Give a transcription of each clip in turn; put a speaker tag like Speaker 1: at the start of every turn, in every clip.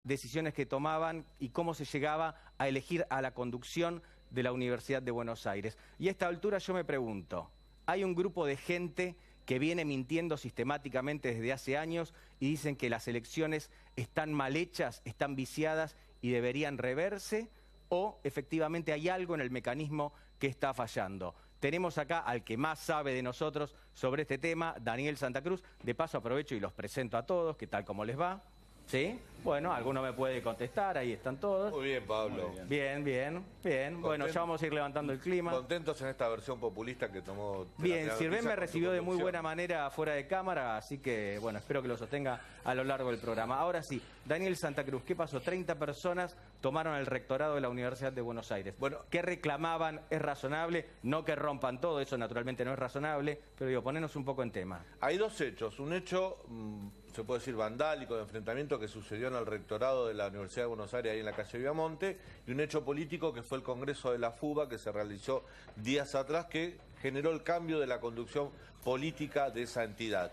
Speaker 1: decisiones que tomaban y cómo se llegaba a elegir a la conducción de la Universidad de Buenos Aires. Y a esta altura yo me pregunto, hay un grupo de gente que viene mintiendo sistemáticamente desde hace años y dicen que las elecciones están mal hechas, están viciadas y deberían reverse, o efectivamente hay algo en el mecanismo que está fallando. Tenemos acá al que más sabe de nosotros sobre este tema, Daniel Santa Cruz. De paso aprovecho y los presento a todos, ¿qué tal, cómo les va? ¿Sí? Bueno, alguno me puede contestar, ahí están todos.
Speaker 2: Muy bien, Pablo.
Speaker 1: Muy bien. Bien. Bueno, ya vamos a ir levantando el clima.
Speaker 2: Contentos en esta versión populista que tomó...
Speaker 1: Bien, Sirven me recibió de muy buena manera fuera de cámara, así que, bueno, espero que lo sostenga a lo largo del programa. Ahora sí, Daniel Santa Cruz, ¿qué pasó? 30 personas tomaron el rectorado de la Universidad de Buenos Aires.
Speaker 2: Bueno,
Speaker 1: ¿qué reclamaban? ¿Es razonable? No que rompan todo, eso naturalmente no es razonable, pero digo, ponernos un poco en tema.
Speaker 2: Hay dos hechos. Un hecho, se puede decir, vandálico, de enfrentamiento que sucedió en el rectorado de la Universidad de Buenos Aires, ahí en la calle Viamonte, y un hecho político que fue el Congreso de la FUBA, que se realizó días atrás, que generó el cambio de la conducción política de esa entidad.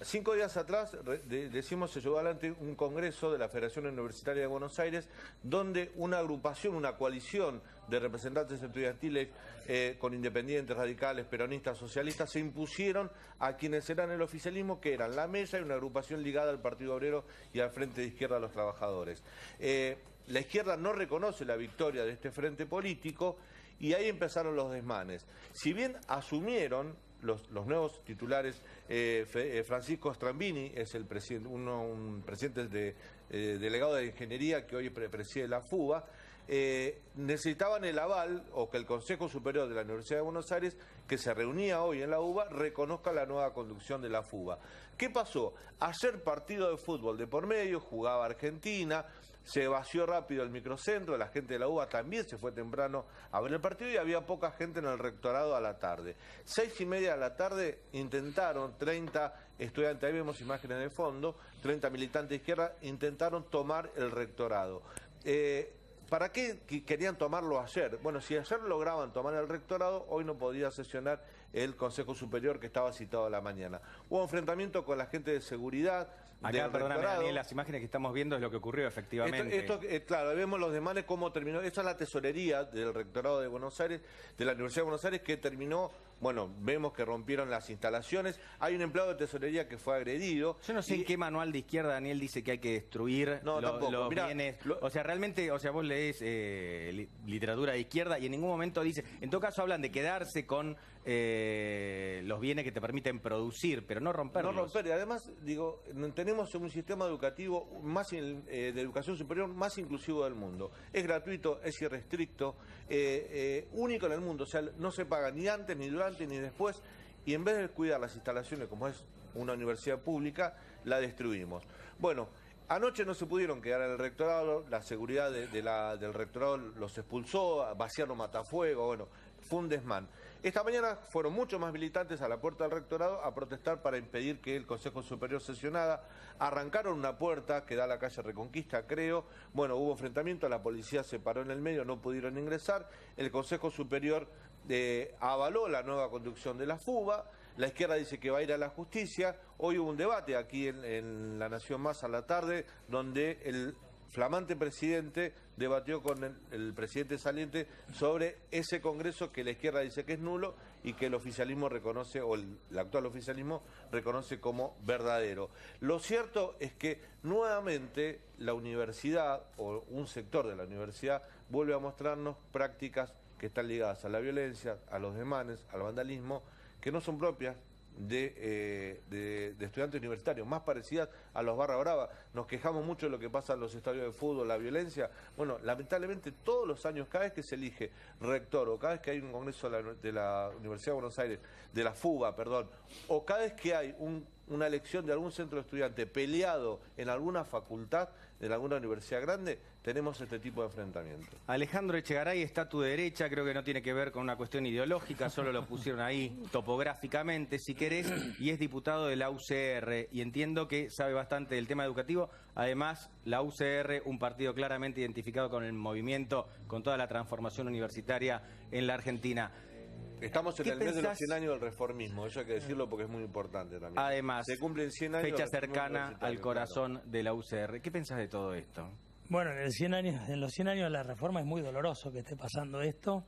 Speaker 2: 5 días atrás, decimos, se llevó adelante un congreso de la Federación Universitaria de Buenos Aires, donde una agrupación, una coalición de representantes estudiantiles con independientes, radicales, peronistas, socialistas, se impusieron a quienes eran el oficialismo, que eran la Mesa y una agrupación ligada al Partido Obrero y al Frente de Izquierda de los Trabajadores. La izquierda no reconoce la victoria de este frente político y ahí empezaron los desmanes. Si bien asumieron los nuevos titulares, Francisco Strambini es el un presidente delegado de ingeniería que hoy preside la FUBA, necesitaban el aval o que el Consejo Superior de la Universidad de Buenos Aires, que se reunía hoy en la UBA, reconozca la nueva conducción de la FUBA. ¿Qué pasó? Ayer partido de fútbol de por medio, jugaba Argentina, se vació rápido el microcentro, la gente de la UBA también se fue temprano a ver el partido y había poca gente en el rectorado a la tarde. 6:30 de la tarde intentaron 30 estudiantes, ahí vemos imágenes de fondo, 30 militantes de izquierda intentaron tomar el rectorado. ¿Para qué querían tomarlo ayer? Bueno, si ayer lograban tomar el rectorado, hoy no podía sesionar el Consejo Superior que estaba citado a la mañana. Hubo enfrentamiento con la gente de seguridad.
Speaker 1: Acá, perdóname, Daniel, las imágenes que estamos viendo es lo que ocurrió efectivamente.
Speaker 2: Claro, vemos los desmanes, cómo terminó. Esa es la tesorería del rectorado de Buenos Aires, de la Universidad de Buenos Aires, que terminó, bueno, vemos que rompieron las instalaciones. Hay un empleado de tesorería que fue agredido.
Speaker 1: Yo no sé en qué manual de izquierda Daniel dice que hay que destruir los bienes. O sea, realmente, vos lees literatura de izquierda y en ningún momento dice, en todo caso hablan de quedarse con los bienes que te permiten producir, pero no romperlos.
Speaker 2: No romper, y además, digo, tenemos un sistema educativo de educación superior más inclusivo del mundo. Es gratuito, es irrestricto, único en el mundo, o sea, no se paga ni antes, ni durante, ni después, y en vez de cuidar las instalaciones como es una universidad pública, la destruimos. Bueno, anoche no se pudieron quedar en el rectorado, la seguridad del rectorado los expulsó, vaciaron matafuego, bueno, fue un desmán. Esta mañana fueron muchos más militantes a la puerta del rectorado a protestar para impedir que el Consejo Superior sesionara. Arrancaron una puerta que da a la calle Reconquista, creo. Bueno, hubo enfrentamiento, la policía se paró en el medio, no pudieron ingresar. El Consejo Superior avaló la nueva conducción de la FUBA. La izquierda dice que va a ir a la justicia. Hoy hubo un debate aquí en La Nación Más a la tarde, donde el flamante presidente debatió con el presidente saliente sobre ese congreso que la izquierda dice que es nulo y que el oficialismo reconoce, o el actual oficialismo reconoce como verdadero. Lo cierto es que nuevamente la universidad, o un sector de la universidad, vuelve a mostrarnos prácticas que están ligadas a la violencia, a los desmanes, al vandalismo, que no son propias de estudiantes universitarios, más parecidas a los barra brava. Nos quejamos mucho de lo que pasa en los estadios de fútbol, la violencia. Bueno, lamentablemente todos los años, cada vez que se elige rector, o cada vez que hay un congreso de la Universidad de Buenos Aires, de la FUBA, perdón, o cada vez que hay una elección de algún centro de estudiante peleado en alguna facultad, en alguna universidad grande, tenemos este tipo de enfrentamiento.
Speaker 1: Alejandro Echegaray está a tu derecha, creo que no tiene que ver con una cuestión ideológica, solo lo pusieron ahí topográficamente, si querés, y es diputado de la UCR, y entiendo que sabe bastante del tema educativo. Además, la UCR, un partido claramente identificado con el movimiento, con toda la transformación universitaria en la Argentina.
Speaker 2: Estamos en el mes de los 100 años del reformismo, eso hay que decirlo porque es muy importante también.
Speaker 1: Además,
Speaker 2: se cumplen 100 años
Speaker 1: fecha cercana al corazón de la UCR. ¿Qué pensás de todo esto?
Speaker 3: Bueno, en los 100 años de la reforma es muy doloroso que esté pasando esto.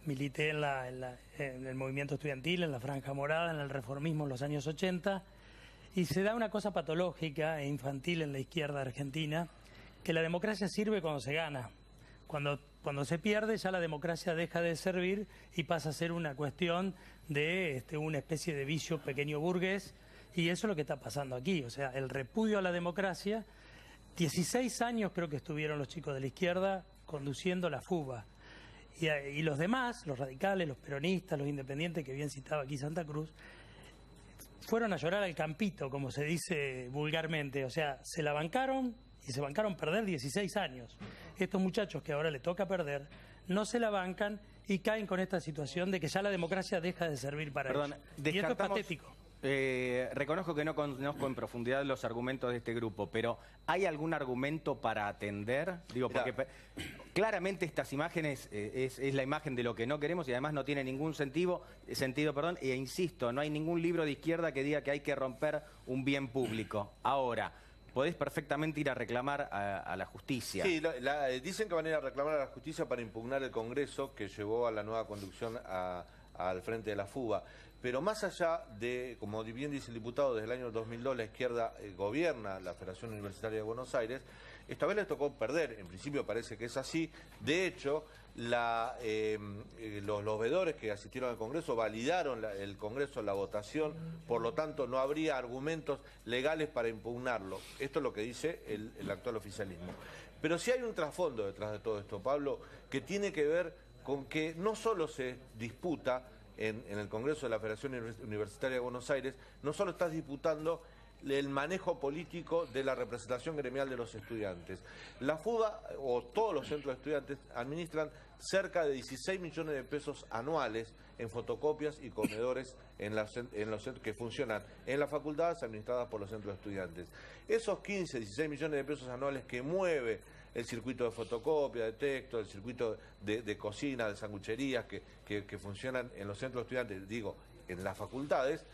Speaker 3: Milité en el movimiento estudiantil, en la Franja Morada, en el reformismo en los años 80, y se da una cosa patológica e infantil en la izquierda argentina, que la democracia sirve cuando se gana. Cuando se pierde, ya la democracia deja de servir y pasa a ser una cuestión de una especie de vicio pequeño burgués, y eso es lo que está pasando aquí. O sea, el repudio a la democracia. 16 años creo que estuvieron los chicos de la izquierda conduciendo la fuga. Y los demás, los radicales, los peronistas, los independientes, que bien citaba aquí Santa Cruz, fueron a llorar al campito, como se dice vulgarmente. O sea, se la bancaron y se bancaron perder 16 años. Estos muchachos que ahora le toca perder, no se la bancan y caen con esta situación de que ya la democracia deja de servir para ellos. Y esto es patético.
Speaker 1: Reconozco que no conozco en profundidad los argumentos de este grupo, pero ¿hay algún argumento para atender? Digo, porque claramente estas imágenes es la imagen de lo que no queremos y además no tiene ningún sentido, e insisto, no hay ningún libro de izquierda que diga que hay que romper un bien público. Ahora, podés perfectamente ir a reclamar a la justicia.
Speaker 2: Sí, dicen que van a ir a reclamar a la justicia para impugnar el Congreso que llevó a la nueva conducción al frente de la fuga. Pero más allá de, como bien dice el diputado, desde el año 2002 la izquierda gobierna la Federación Universitaria de Buenos Aires, esta vez les tocó perder, en principio parece que es así. De hecho, los veedores que asistieron al Congreso validaron el Congreso, la votación, por lo tanto no habría argumentos legales para impugnarlo. Esto es lo que dice el actual oficialismo. Pero sí hay un trasfondo detrás de todo esto, Pablo, que tiene que ver con que no solo se disputa en el Congreso de la Federación Universitaria de Buenos Aires, no solo estás disputando el manejo político de la representación gremial de los estudiantes. La FUBA, o todos los centros de estudiantes, administran cerca de 16 millones de pesos anuales en fotocopias y comedores en los centros que funcionan en las facultades administradas por los centros de estudiantes. Esos 15, 16 millones de pesos anuales que mueve el circuito de fotocopia, de texto, el circuito de cocina, de sangucherías que funcionan en los centros de estudiantes, digo, en las facultades,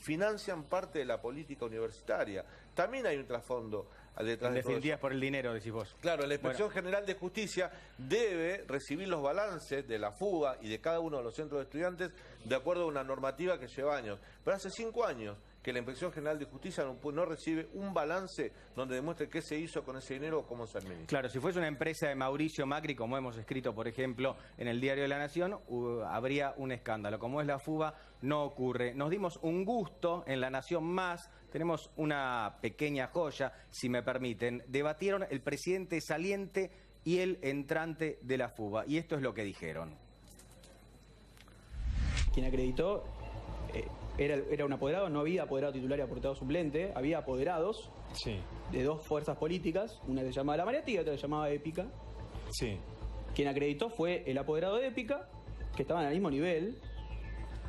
Speaker 2: financian parte de la política universitaria. También hay un trasfondo detrás de todo eso.
Speaker 1: Defendidas por el dinero, decís vos.
Speaker 2: Claro, la Inspección General de Justicia debe recibir los balances de la fuga y de cada uno de los centros de estudiantes de acuerdo a una normativa que lleva años. Pero hace 5 años que la Inspección General de Justicia no recibe un balance donde demuestre qué se hizo con ese dinero o cómo se administra.
Speaker 1: Claro, si fuese una empresa de Mauricio Macri, como hemos escrito, por ejemplo, en el Diario de la Nación, habría un escándalo. Como es la fuga, no ocurre. Nos dimos un gusto en La Nación Más, tenemos una pequeña joya, si me permiten. Debatieron el presidente saliente y el entrante de la fuga, y esto es lo que dijeron.
Speaker 4: Quien acreditó era un apoderado, no había apoderado titular y apoderado suplente, había apoderados de dos fuerzas políticas, una que se llamaba La Mariática y otra que se llamaba Épica.
Speaker 5: Sí.
Speaker 4: Quien acreditó fue el apoderado de Épica, que estaban al mismo nivel,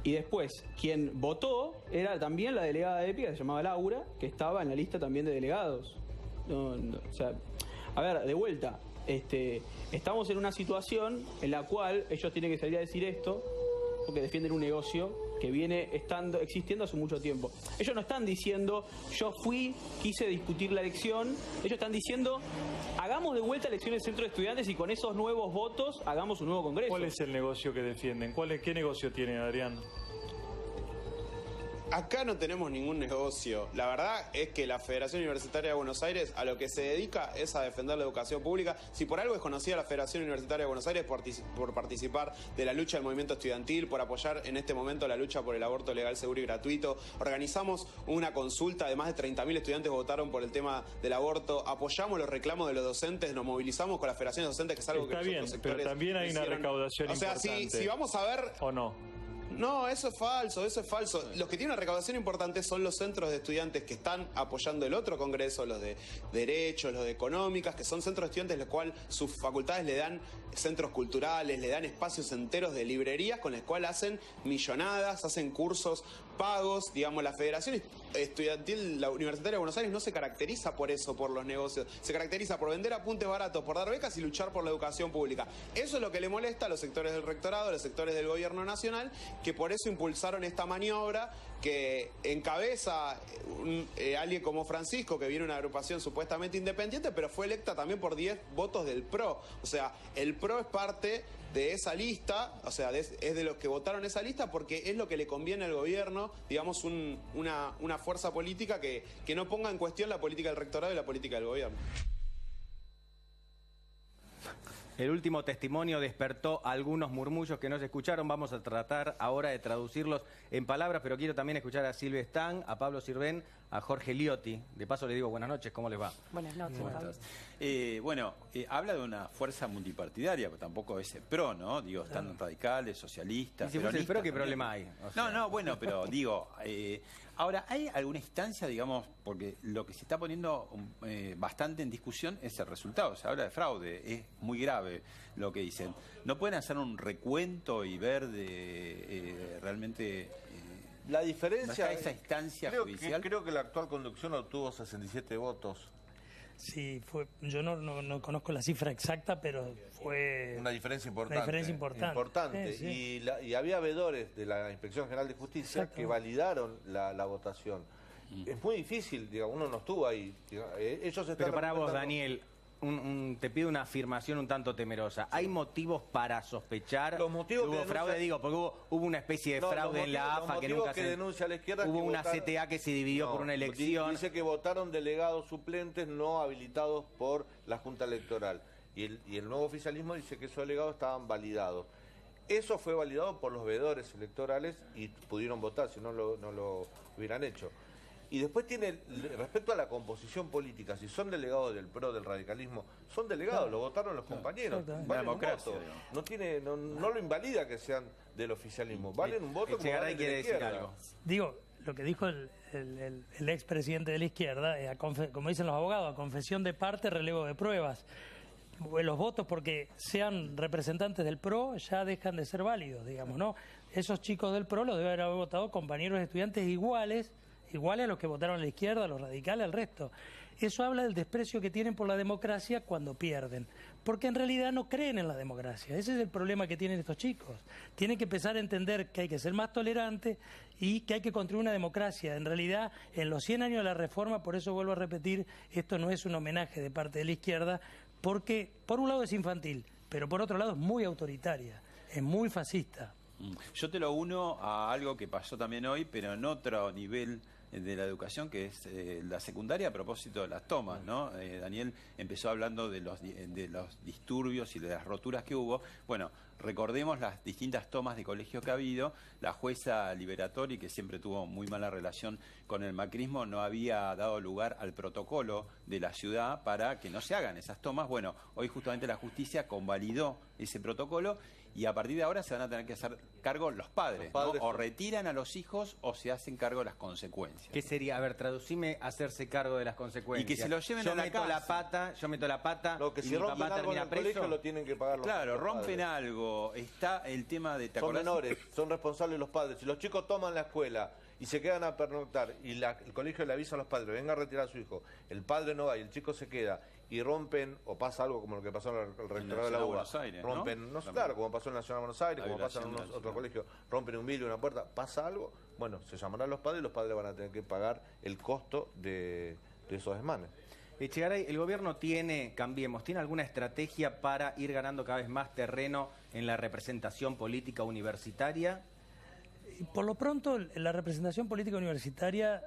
Speaker 4: y después quien votó era también la delegada de Épica, que se llamaba Laura, que estaba en la lista también de delegados. O sea, a ver, de vuelta, estamos en una situación en la cual ellos tienen que salir a decir esto, porque defienden un negocio que viene existiendo hace mucho tiempo. Ellos no están diciendo, yo quise discutir la elección. Ellos están diciendo, hagamos de vuelta elecciones de centro de estudiantes y con esos nuevos votos hagamos un nuevo congreso.
Speaker 5: ¿Cuál es el negocio que defienden? ¿Qué negocio tienen, Adrián?
Speaker 6: Acá no tenemos ningún negocio. La verdad es que la Federación Universitaria de Buenos Aires a lo que se dedica es a defender la educación pública. Si por algo es conocida la Federación Universitaria de Buenos Aires por participar de la lucha del movimiento estudiantil, por apoyar en este momento la lucha por el aborto legal, seguro y gratuito. Organizamos una consulta, de más de 30.000 estudiantes votaron por el tema del aborto. Apoyamos los reclamos de los docentes, nos movilizamos con la Federación de Docentes, que es algo
Speaker 5: Está
Speaker 6: que
Speaker 5: bien,
Speaker 6: los sectores
Speaker 5: pero también hay una recaudación importante.
Speaker 6: O sea, si vamos a ver...
Speaker 5: ¿O no?
Speaker 6: No, eso es falso, eso es falso. Los que tienen una recaudación importante son los centros de estudiantes que están apoyando el otro congreso, los de Derecho, los de Económicas, que son centros de estudiantes los cuales sus facultades le dan centros culturales, le dan espacios enteros de librerías con las cuales hacen millonadas, hacen cursos pagos, digamos, la Federación Estudiantil, la Universitaria de Buenos Aires no se caracteriza por eso, por los negocios, se caracteriza por vender apuntes baratos, por dar becas y luchar por la educación pública. Eso es lo que le molesta a los sectores del rectorado, a los sectores del gobierno nacional, que por eso impulsaron esta maniobra que encabeza alguien como Francisco, que viene de una agrupación supuestamente independiente, pero fue electa también por 10 votos del PRO. O sea, el PRO es parte de esa lista, o sea, es de los que votaron esa lista porque es lo que le conviene al gobierno, digamos, una fuerza política que no ponga en cuestión la política del rectorado y la política del gobierno.
Speaker 1: El último testimonio despertó algunos murmullos que no se escucharon. Vamos a tratar ahora de traducirlos en palabras, pero quiero también escuchar a Silvia Stang, a Pablo Sirven, a Jorge Liotti. De paso le digo buenas noches, ¿cómo les va?
Speaker 7: Buenas noches, Pablo.
Speaker 8: Habla de una fuerza multipartidaria, pero tampoco es PRO, ¿no? Digo, están radicales, socialistas,
Speaker 1: y si fuese el PRO, ¿qué
Speaker 8: también.
Speaker 1: problema hay? O sea...
Speaker 8: Bueno, pero digo... ahora, ¿hay alguna instancia, digamos, porque lo que se está poniendo bastante en discusión es el resultado? Se habla de fraude, es muy grave lo que dicen. ¿No pueden hacer un recuento y ver realmente...
Speaker 2: La diferencia...
Speaker 8: ¿no está esa instancia judicial?
Speaker 2: Creo que la actual conducción obtuvo 67 votos.
Speaker 3: Sí, yo no conozco la cifra exacta, pero fue...
Speaker 2: Una diferencia importante.
Speaker 3: Una diferencia importante.
Speaker 2: Sí. Y había veedores de la Inspección General de Justicia que validaron la votación. Es muy difícil, digamos, uno no estuvo ahí. Ellos están...
Speaker 1: Pero para vos, Daniel, te pido una afirmación un tanto temerosa. ¿Hay motivos para sospechar
Speaker 2: los motivos
Speaker 1: que hubo fraude? Digo, porque hubo una especie de fraude en la AFA que nunca se...
Speaker 2: denuncia a la izquierda.
Speaker 1: Hubo una CTA que se dividió por una elección.
Speaker 2: Dice que votaron delegados suplentes no habilitados por la Junta Electoral. Y el nuevo oficialismo dice que esos delegados estaban validados. Eso fue validado por los veedores electorales y pudieron votar, si no lo hubieran hecho. Y después tiene, respecto a la composición política, si son delegados del PRO, del radicalismo, son delegados, lo votaron los compañeros. Valen un voto. No lo invalida que sean del oficialismo. Valen un voto como valen de la izquierda.
Speaker 3: Digo, lo que dijo el expresidente de la izquierda, como dicen los abogados, a confesión de parte, relevo de pruebas. Los votos, porque sean representantes del PRO, ya dejan de ser válidos, digamos, ¿no? Esos chicos del PRO los deben haber votado compañeros estudiantes iguales a los que votaron a la izquierda, a los radicales, al resto. Eso habla del desprecio que tienen por la democracia cuando pierden, porque en realidad no creen en la democracia. Ese es el problema que tienen estos chicos. Tienen que empezar a entender que hay que ser más tolerantes y que hay que construir una democracia. En realidad, en los 100 años de la reforma, por eso vuelvo a repetir, esto no es un homenaje de parte de la izquierda, porque por un lado es infantil, pero por otro lado es muy autoritaria, es muy fascista.
Speaker 8: Yo te lo uno a algo que pasó también hoy, pero en otro nivel de la educación, que es la secundaria, a propósito de las tomas, ¿no? Daniel empezó hablando de los disturbios y de las roturas que hubo. Bueno, recordemos las distintas tomas de colegio que ha habido. La jueza Liberatori, que siempre tuvo muy mala relación con el macrismo, no había dado lugar al protocolo de la ciudad para que no se hagan esas tomas. Bueno, hoy justamente la justicia convalidó ese protocolo y a partir de ahora se van a tener que hacer cargo los padres, ¿no? O retiran a los hijos o se hacen cargo de las consecuencias.
Speaker 1: ¿Qué sería? A ver, traducime hacerse cargo de las consecuencias.
Speaker 8: Y que se lo lleven a la casa.
Speaker 1: Yo meto la pata,
Speaker 2: lo que
Speaker 1: y
Speaker 2: si
Speaker 1: mi
Speaker 2: rompen
Speaker 1: papá
Speaker 2: algo en
Speaker 1: termina
Speaker 2: el
Speaker 1: preso.
Speaker 2: colegio lo tienen que pagar los
Speaker 8: Claro, rompen
Speaker 2: padres.
Speaker 8: algo. Está el tema de...
Speaker 2: Son menores, son responsables los padres. Si los chicos toman la escuela y se quedan a pernoctar y el colegio le avisa a los padres, venga a retirar a su hijo, el padre no va y el chico se queda y rompen, o pasa algo como lo que pasó en el rectorado de la UBA, rompen, claro, como pasó en la Ciudad de Buenos Aires, como pasa en otros colegios, rompen un vidrio, una puerta, pasa algo, bueno, se llamarán a los padres y los padres van a tener que pagar el costo de esos desmanes.
Speaker 1: Echegaray, el gobierno tiene alguna estrategia para ir ganando cada vez más terreno en la representación política universitaria?
Speaker 3: Por lo pronto, en la representación política universitaria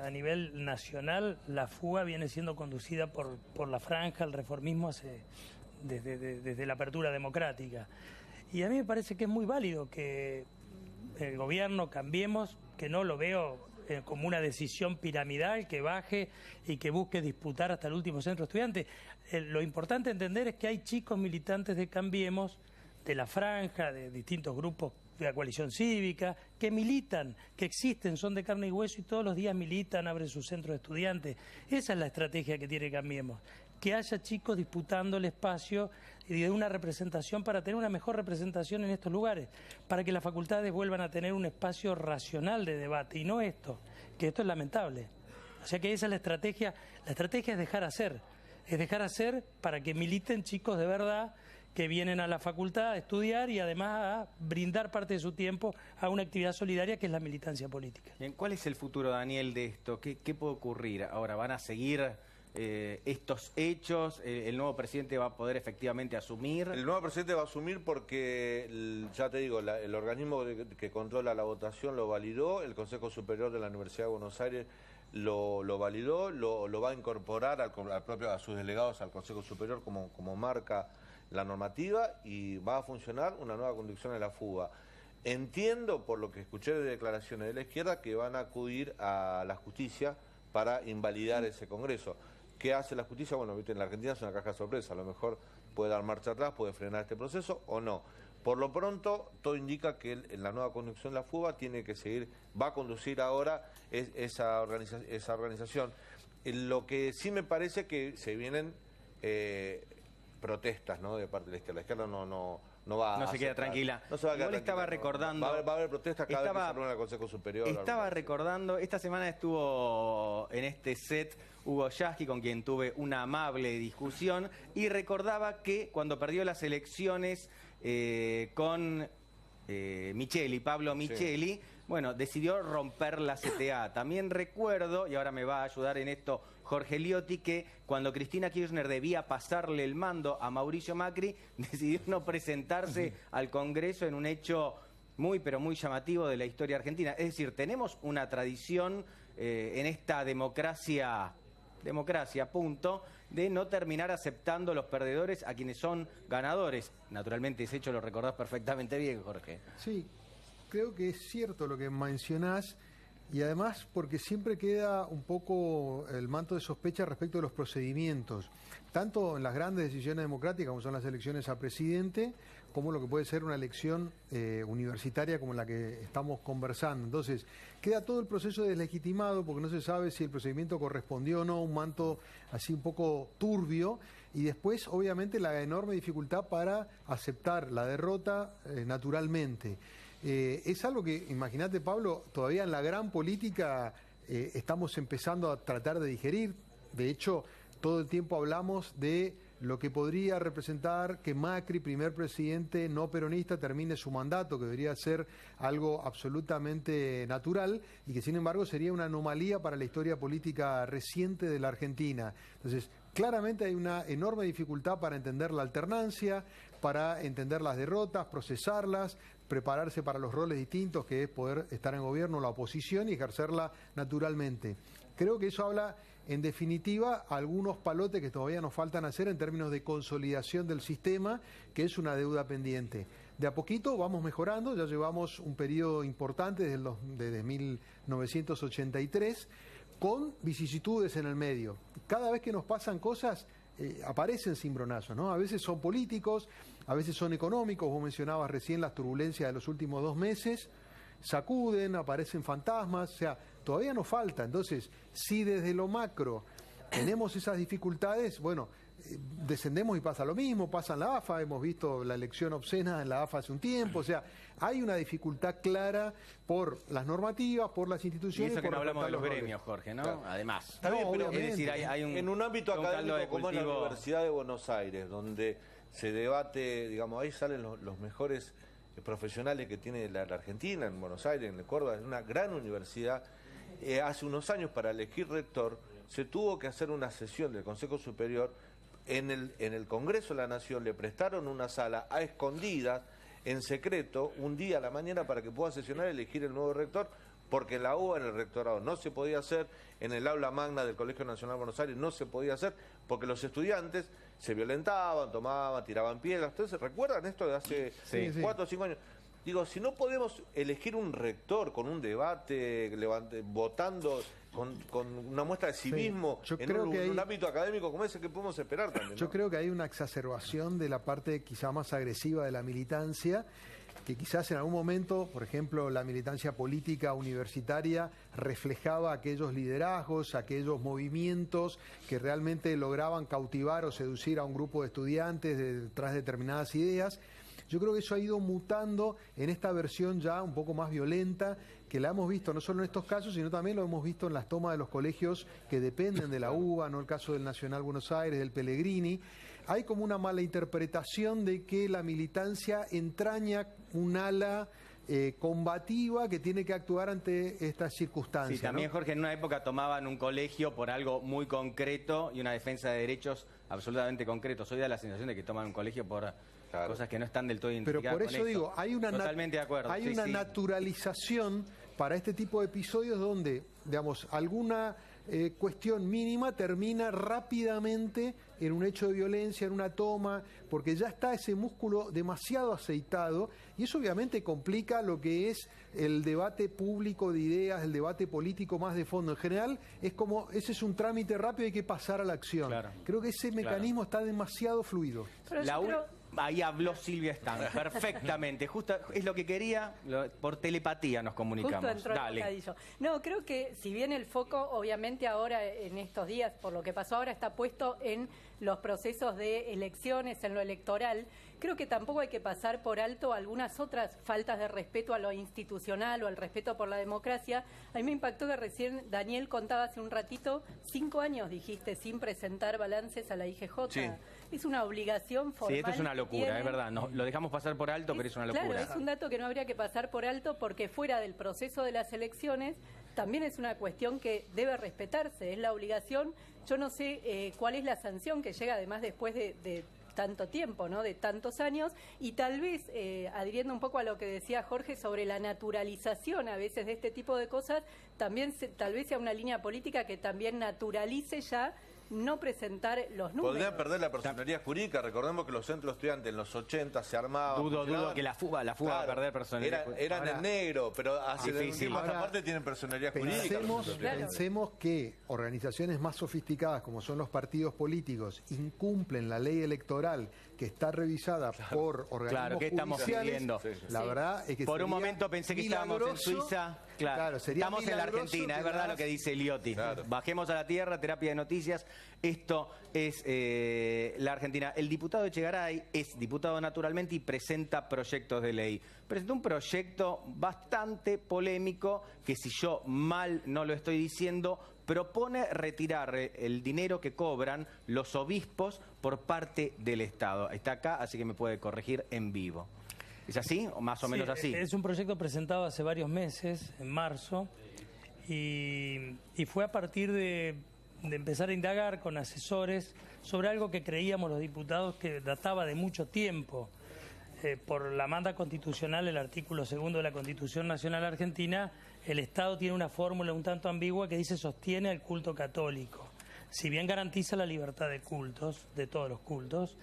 Speaker 3: a nivel nacional, la fuga viene siendo conducida por la franja, el reformismo desde la apertura democrática. Y a mí me parece que es muy válido que el gobierno cambiemos, que no lo veo como una decisión piramidal que baje y que busque disputar hasta el último centro estudiante. Lo importante entender es que hay chicos militantes de Cambiemos, de la franja, de distintos grupos la coalición cívica, que militan, que existen, son de carne y hueso y todos los días militan, abren sus centros de estudiantes. Esa es la estrategia que tiene Cambiemos, que haya chicos disputando el espacio y de una representación para tener una mejor representación en estos lugares, para que las facultades vuelvan a tener un espacio racional de debate y no esto, que esto es lamentable. O sea que esa es la estrategia es dejar hacer para que militen chicos de verdad que vienen a la facultad a estudiar y además a brindar parte de su tiempo a una actividad solidaria que es la militancia política.
Speaker 1: Bien, ¿cuál es el futuro, Daniel, de esto? ¿Qué puede ocurrir? Ahora, ¿van a seguir estos hechos? ¿El nuevo presidente va a poder efectivamente asumir?
Speaker 2: El nuevo presidente va a asumir porque, ya te digo, el organismo que controla la votación lo validó, el Consejo Superior de la Universidad de Buenos Aires lo validó, lo va a incorporar a sus delegados al Consejo Superior como marca la normativa y va a funcionar una nueva conducción de la fuga. Entiendo, por lo que escuché de declaraciones de la izquierda, que van a acudir a la justicia para invalidar ese Congreso. ¿Qué hace la justicia? Bueno, viste, en la Argentina es una caja de sorpresa, a lo mejor puede dar marcha atrás, puede frenar este proceso o no. Por lo pronto, todo indica que en la nueva conducción de la fuga tiene que seguir, va a conducir ahora esa organización. Lo que sí me parece que se vienen protestas, ¿no?, de parte de la izquierda. La izquierda no va a
Speaker 1: se queda tranquila.
Speaker 2: No se va a quedar tranquila.
Speaker 1: Estaba recordando.
Speaker 2: Va a haber protestas cada vez que se reúne el Consejo Superior.
Speaker 1: Estaba recordando, esta semana estuvo en este set Hugo Yasky, con quien tuve una amable discusión, y recordaba que cuando perdió las elecciones con Pablo Micheli, sí, bueno, decidió romper la CTA. También recuerdo, y ahora me va a ayudar en esto Jorge Liotti, que cuando Cristina Kirchner debía pasarle el mando a Mauricio Macri, decidió no presentarse al Congreso en un hecho muy, pero muy llamativo de la historia argentina. Es decir, tenemos una tradición en esta democracia, punto, de no terminar aceptando los perdedores a quienes son ganadores. Naturalmente ese hecho lo recordás perfectamente bien, Jorge.
Speaker 7: Sí, creo que es cierto lo que mencionás. Y además porque siempre queda un poco el manto de sospecha respecto de los procedimientos, tanto en las grandes decisiones democráticas como son las elecciones a presidente, como lo que puede ser una elección universitaria como la que estamos conversando. Entonces, queda todo el proceso deslegitimado porque no se sabe si el procedimiento correspondió o no, un manto así un poco turbio, y después, obviamente, la enorme dificultad para aceptar la derrota naturalmente. Es algo que, imagínate, Pablo, todavía en la gran política estamos empezando a tratar de digerir. De hecho, todo el tiempo hablamos de lo que podría representar que Macri, primer presidente no peronista, termine su mandato, que debería ser algo absolutamente natural y que, sin embargo, sería una anomalía para la historia política reciente de la Argentina. Entonces, claramente hay una enorme dificultad para entender la alternancia, para entender las derrotas, procesarlas, prepararse para los roles distintos, que es poder estar en gobierno, la oposición, y ejercerla naturalmente. Creo que eso habla, en definitiva, algunos palotes que todavía nos faltan hacer en términos de consolidación del sistema, que es una deuda pendiente. De a poquito vamos mejorando, ya llevamos un periodo importante desde 1983, con vicisitudes en el medio. Cada vez que nos pasan cosas, aparecen cimbronazos, ¿no? A veces son políticos, a veces son económicos. Vos mencionabas recién las turbulencias de los últimos 2 meses, sacuden, aparecen fantasmas, o sea, todavía nos falta. Entonces, si desde lo macro tenemos esas dificultades, bueno, descendemos y pasa lo mismo, pasa en la AFA, hemos visto la elección obscena en la AFA hace un tiempo, o sea, hay una dificultad clara por las normativas, por las instituciones.
Speaker 1: Y eso que
Speaker 7: por
Speaker 1: no hablamos de los
Speaker 7: roles.
Speaker 1: gremios, Jorge, ¿no?
Speaker 2: Claro.
Speaker 1: Además.
Speaker 2: Está bien, pero
Speaker 1: es decir, hay
Speaker 2: en un ámbito académico como es la
Speaker 1: cultivo.
Speaker 2: Universidad de Buenos Aires, donde se debate, digamos, ahí salen los mejores profesionales que tiene la Argentina, en Buenos Aires, en Córdoba, es una gran universidad. Hace unos años, para elegir rector, se tuvo que hacer una sesión del Consejo Superior en el Congreso de la Nación. Le prestaron una sala a escondidas, en secreto, un día a la mañana, para que pueda sesionar y elegir el nuevo rector, porque en la UBA, en el rectorado, no se podía hacer, en el aula magna del Colegio Nacional de Buenos Aires no se podía hacer, porque los estudiantes se violentaban, tomaban, tiraban piedras. Entonces, ¿recuerdan esto de hace 4 o 5 años? Digo, si no podemos elegir un rector con un debate, votando con una muestra de civismo en un ámbito académico como ese, ¿qué podemos esperar también?
Speaker 7: Yo creo que hay una exacerbación de la parte quizá más agresiva de la militancia, que quizás en algún momento, por ejemplo, la militancia política universitaria reflejaba aquellos liderazgos, aquellos movimientos que realmente lograban cautivar o seducir a un grupo de estudiantes detrás de determinadas ideas. Yo creo que eso ha ido mutando en esta versión ya un poco más violenta, que la hemos visto no solo en estos casos, sino también lo hemos visto en las tomas de los colegios que dependen de la UBA, no el caso del Nacional Buenos Aires, del Pellegrini. Hay como una mala interpretación de que la militancia entraña un ala combativa que tiene que actuar ante estas circunstancias.
Speaker 1: Sí, también,
Speaker 7: ¿no?
Speaker 1: Jorge, en una época tomaban un colegio por algo muy concreto y una defensa de derechos absolutamente concretos. Hoy da la sensación de que toman un colegio por cosas que no están del todo identificadas.
Speaker 7: Pero por eso digo, hay una,
Speaker 1: totalmente de acuerdo.
Speaker 7: Hay una naturalización para este tipo de episodios donde, digamos, alguna cuestión mínima termina rápidamente en un hecho de violencia, en una toma, porque ya está ese músculo demasiado aceitado y eso obviamente complica lo que es el debate público de ideas, el debate político más de fondo. En general es como, ese es un trámite rápido, hay que pasar a la acción. Claro. Creo que ese mecanismo está demasiado fluido.
Speaker 1: Ahí habló Silvia Stan, perfectamente. Justo es lo que quería, por telepatía nos comunicamos.
Speaker 9: Justo entró el bocadillo. No, creo que si bien el foco, obviamente ahora, en estos días, por lo que pasó ahora, está puesto en los procesos de elecciones, en lo electoral, creo que tampoco hay que pasar por alto algunas otras faltas de respeto a lo institucional o al respeto por la democracia. A mí me impactó que recién Daniel contaba hace un ratito, 5 años dijiste, sin presentar balances a la IGJ. Sí. Es una obligación formal.
Speaker 1: Sí, esto es una locura, es verdad. No, lo dejamos pasar por alto, pero es una locura.
Speaker 9: Claro, es un dato que no habría que pasar por alto porque fuera del proceso de las elecciones también es una cuestión que debe respetarse, es la obligación. Yo no sé cuál es la sanción que llega además después de tanto tiempo, ¿no? De tantos años, y tal vez, adhiriendo un poco a lo que decía Jorge sobre la naturalización a veces de este tipo de cosas, también tal vez sea una línea política que también naturalice ya no presentar los números.
Speaker 2: Podría perder la personería jurídica. Recordemos que los centros estudiantes en los 80 se armaban.
Speaker 1: Dudo que la fuga va a perder personalidad jurídica.
Speaker 2: Eran en negro, pero hace difícil. Más aparte tienen personalidad jurídica.
Speaker 7: Pensemos que organizaciones más sofisticadas como son los partidos políticos incumplen la ley electoral que está revisada por organismos
Speaker 1: ¿qué estamos pidiendo?
Speaker 7: La verdad es que
Speaker 1: por un momento pensé que estábamos en Suiza. Estamos en la Argentina, es verdad lo que dice Liotti. Bajemos a la tierra, terapia de noticias. Esto es la Argentina. El diputado Echegaray es diputado naturalmente y presenta proyectos de ley. Presentó un proyecto bastante polémico que, si yo mal no lo estoy diciendo, propone retirar el dinero que cobran los obispos por parte del Estado. Está acá, así que me puede corregir en vivo. ¿Es así o más o menos así?
Speaker 3: Es un proyecto presentado hace varios meses, en marzo, y fue a partir de empezar a indagar con asesores sobre algo que creíamos los diputados que databa de mucho tiempo. Por la manda constitucional, el artículo 2 de la Constitución Nacional Argentina, el Estado tiene una fórmula un tanto ambigua que dice sostiene al culto católico. Si bien garantiza la libertad de cultos, de todos los cultos,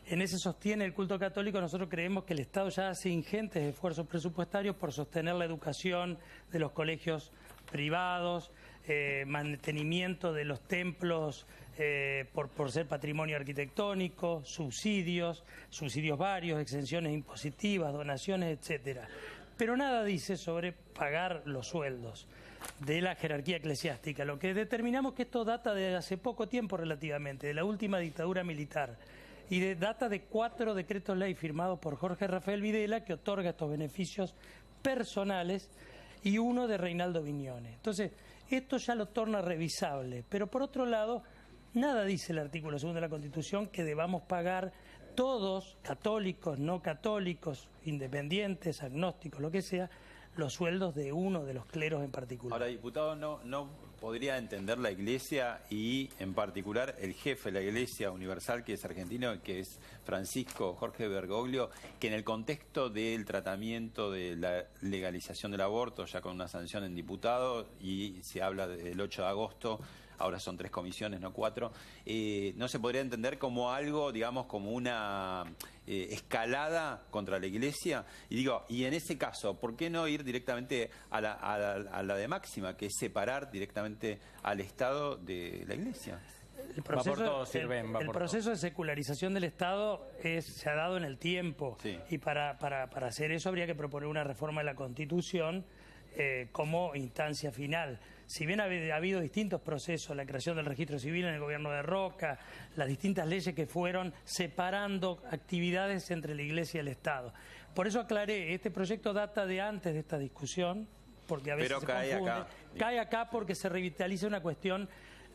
Speaker 3: en ese sostiene el culto católico, nosotros creemos que el Estado ya hace ingentes esfuerzos presupuestarios por sostener la educación de los colegios privados, mantenimiento de los templos por ser patrimonio arquitectónico, subsidios varios, exenciones impositivas, donaciones, etcétera. Pero nada dice sobre pagar los sueldos de la jerarquía eclesiástica. Lo que determinamos que esto data de hace poco tiempo relativamente, de la última dictadura militar, y data de 4 decretos ley firmados por Jorge Rafael Videla que otorga estos beneficios personales y uno de Reinaldo Viñones. Entonces, esto ya lo torna revisable, pero por otro lado, nada dice el artículo 2 de la Constitución que debamos pagar todos, católicos, no católicos, independientes, agnósticos, lo que sea, los sueldos de uno de los cleros en particular.
Speaker 8: Ahora, diputado, no podría entender la Iglesia y, en particular, el jefe de la Iglesia Universal, que es argentino, que es Francisco Jorge Bergoglio, que en el contexto del tratamiento de la legalización del aborto, ya con una sanción en diputado, y se habla del 8 de agosto, ahora son 3 comisiones, no 4, no se podría entender como algo, digamos, como una escalada contra la Iglesia. Y digo, y en ese caso, ¿por qué no ir directamente a la de máxima, que es separar directamente al Estado de la Iglesia?
Speaker 3: El proceso,
Speaker 1: va por todo, Sirven, va
Speaker 3: el
Speaker 1: por
Speaker 3: proceso
Speaker 1: todo.
Speaker 3: de secularización del Estado se ha dado en el tiempo,
Speaker 8: Sí.
Speaker 3: y para hacer eso habría que proponer una reforma de la Constitución como instancia final. Si bien ha habido distintos procesos, la creación del registro civil en el gobierno de Roca, las distintas leyes que fueron separando actividades entre la Iglesia y el Estado. Por eso aclaré, este proyecto data de antes de esta discusión, porque a veces
Speaker 8: Pero
Speaker 3: se
Speaker 8: cae
Speaker 3: confunde.
Speaker 8: acá.
Speaker 3: Cae acá porque se revitaliza una cuestión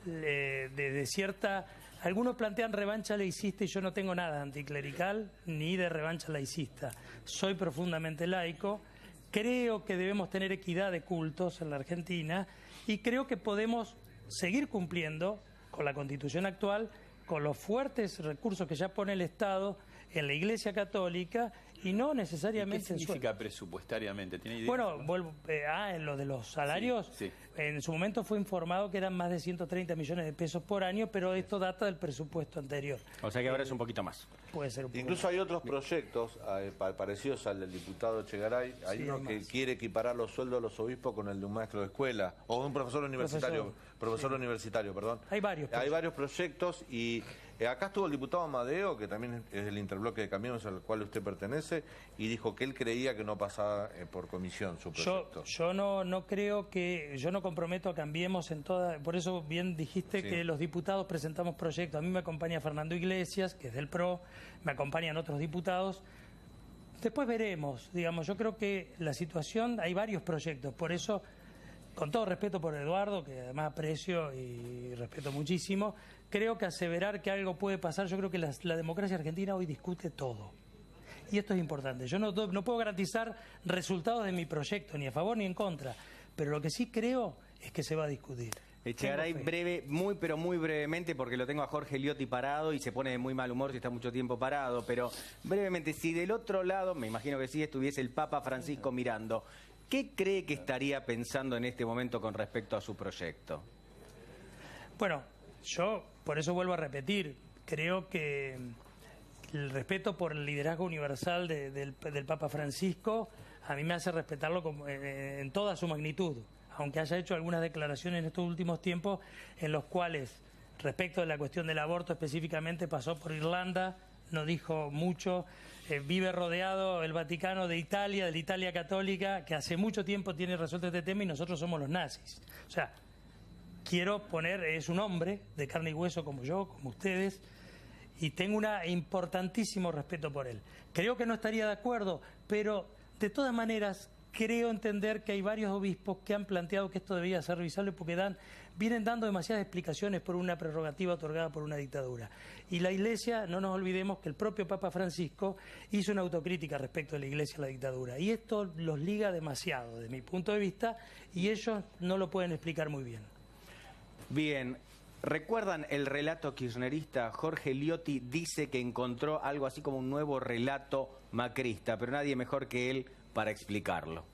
Speaker 3: de cierta... Algunos plantean revancha laicista y yo no tengo nada anticlerical ni de revancha laicista. Soy profundamente laico, creo que debemos tener equidad de cultos en la Argentina y creo que podemos seguir cumpliendo con la Constitución actual, con los fuertes recursos que ya pone el Estado en la Iglesia Católica y no
Speaker 8: ¿Qué
Speaker 3: necesariamente en
Speaker 8: significa presupuestariamente? ¿Tiene idea?
Speaker 3: Bueno, vuelvo, en lo de los salarios,
Speaker 8: Sí, sí.
Speaker 3: En su momento fue informado que eran más de 130 millones de pesos por año, pero esto data del presupuesto anterior.
Speaker 1: O sea que ahora es un poquito más.
Speaker 3: Puede ser un poco
Speaker 2: Incluso hay otros proyectos parecidos al del diputado Chegaray. Hay
Speaker 3: Sí,
Speaker 2: uno
Speaker 3: hay
Speaker 2: que
Speaker 3: más.
Speaker 2: quiere equiparar los sueldos de los obispos con el de un maestro de escuela o de un profesor universitario. Perdón.
Speaker 3: Hay varios
Speaker 2: Hay varios proyectos y acá estuvo el diputado Amadeo, que también es del interbloque de Cambiemos al cual usted pertenece, y dijo que él creía que no pasaba por comisión su proyecto.
Speaker 3: Yo no creo que, yo no comprometo a Cambiemos en toda, por eso bien dijiste
Speaker 2: Sí.
Speaker 3: que los diputados presentamos proyectos. A mí me acompaña Fernando Iglesias, que es del PRO, me acompañan otros diputados. Después veremos, digamos, yo creo que la situación, hay varios proyectos, por eso, con todo respeto por Eduardo, que además aprecio y respeto muchísimo, creo que aseverar que algo puede pasar, yo creo que la democracia argentina hoy discute todo. Y esto es importante. Yo no puedo garantizar resultados de mi proyecto, ni a favor ni en contra, pero lo que sí creo es que se va a discutir.
Speaker 1: Echegaray,
Speaker 3: Tengo fe.
Speaker 1: breve, pero muy brevemente, porque lo tengo a Jorge Liotti parado y se pone de muy mal humor si está mucho tiempo parado, pero brevemente, si del otro lado, me imagino que sí, estuviese el Papa Francisco mirando, ¿qué cree que estaría pensando en este momento con respecto a su proyecto?
Speaker 3: Bueno, yo por eso vuelvo a repetir, creo que el respeto por el liderazgo universal del Papa Francisco a mí me hace respetarlo en toda su magnitud, aunque haya hecho algunas declaraciones en estos últimos tiempos en los cuales, respecto de la cuestión del aborto específicamente, pasó por Irlanda, no dijo mucho, vive rodeado el Vaticano de Italia, de la Italia católica, que hace mucho tiempo tiene resuelto este tema y nosotros somos los nazis. O sea, quiero poner, es un hombre de carne y hueso como yo, como ustedes, y tengo un importantísimo respeto por él. Creo que no estaría de acuerdo, pero de todas maneras creo entender que hay varios obispos que han planteado que esto debía ser revisable porque vienen dando demasiadas explicaciones por una prerrogativa otorgada por una dictadura. Y la Iglesia, no nos olvidemos que el propio Papa Francisco hizo una autocrítica respecto de la Iglesia y la dictadura. Y esto los liga demasiado, desde mi punto de vista, y ellos no lo pueden explicar muy bien.
Speaker 1: Bien, ¿recuerdan el relato kirchnerista? Jorge Liotti dice que encontró algo así como un nuevo relato macrista, pero nadie mejor que él para explicarlo.